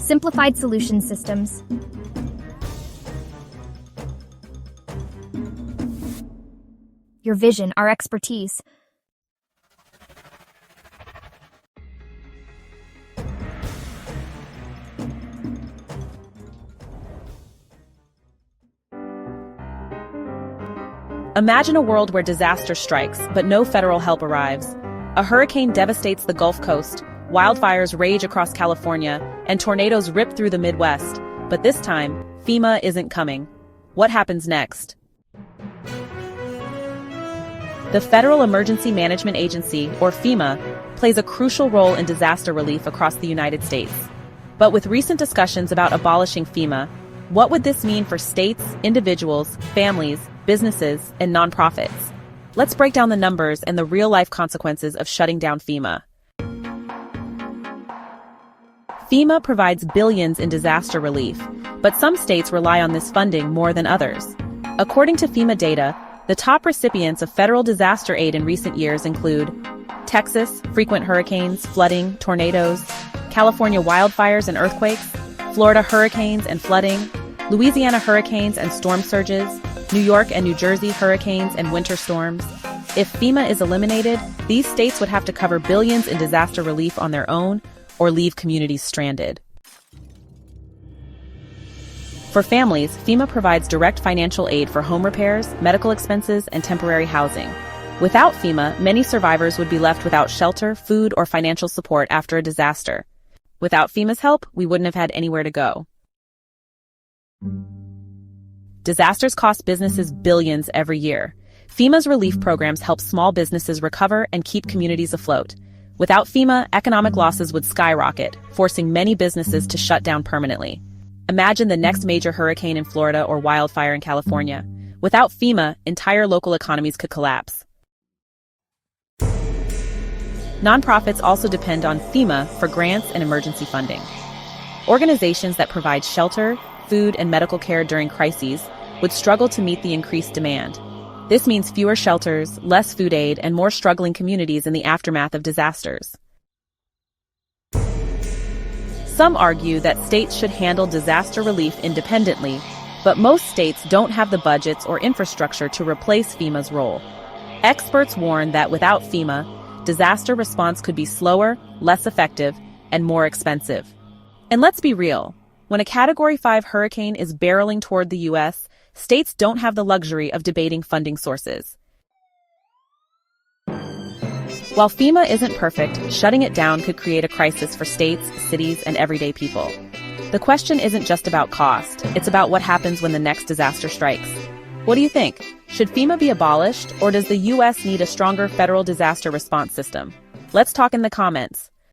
Simplified solution systems. Your vision, our expertise. Imagine a world where disaster strikes, but no federal help arrives. A hurricane devastates the Gulf Coast, wildfires rage across California, and tornadoes rip through the Midwest. But this time, FEMA isn't coming. What happens next? The Federal Emergency Management Agency, or FEMA, plays a crucial role in disaster relief across the United States. But with recent discussions about abolishing FEMA, what would this mean for states, individuals, families, businesses, and nonprofits? Let's break down the numbers and the real-life consequences of shutting down FEMA. FEMA provides billions in disaster relief, but some states rely on this funding more than others. According to FEMA data, the top recipients of federal disaster aid in recent years include Texas, frequent hurricanes, flooding, tornadoes; California wildfires and earthquakes; Florida hurricanes and flooding; Louisiana hurricanes and storm surges; New York and New Jersey hurricanes and winter storms. If FEMA is eliminated, these states would have to cover billions in disaster relief on their own or leave communities stranded. For families, FEMA provides direct financial aid for home repairs, medical expenses, and temporary housing. Without FEMA, many survivors would be left without shelter, food, or financial support after a disaster. Without FEMA's help, we wouldn't have had anywhere to go. Disasters cost businesses billions every year. FEMA's relief programs help small businesses recover and keep communities afloat. Without FEMA, economic losses would skyrocket, forcing many businesses to shut down permanently. Imagine the next major hurricane in Florida or wildfire in California. Without FEMA, entire local economies could collapse. Nonprofits also depend on FEMA for grants and emergency funding. Organizations that provide shelter, food, and medical care during crises would struggle to meet the increased demand. This means fewer shelters, less food aid, and more struggling communities in the aftermath of disasters. Some argue that states should handle disaster relief independently, but most states don't have the budgets or infrastructure to replace FEMA's role. Experts warn that without FEMA, disaster response could be slower, less effective, and more expensive. And let's be real, when a Category 5 hurricane is barreling toward the U.S., states don't have the luxury of debating funding sources. While FEMA isn't perfect, shutting it down could create a crisis for states, cities, and everyday people. The question isn't just about cost, it's about what happens when the next disaster strikes. What do you think? Should FEMA be abolished, or does the U.S. need a stronger federal disaster response system? Let's talk in the comments.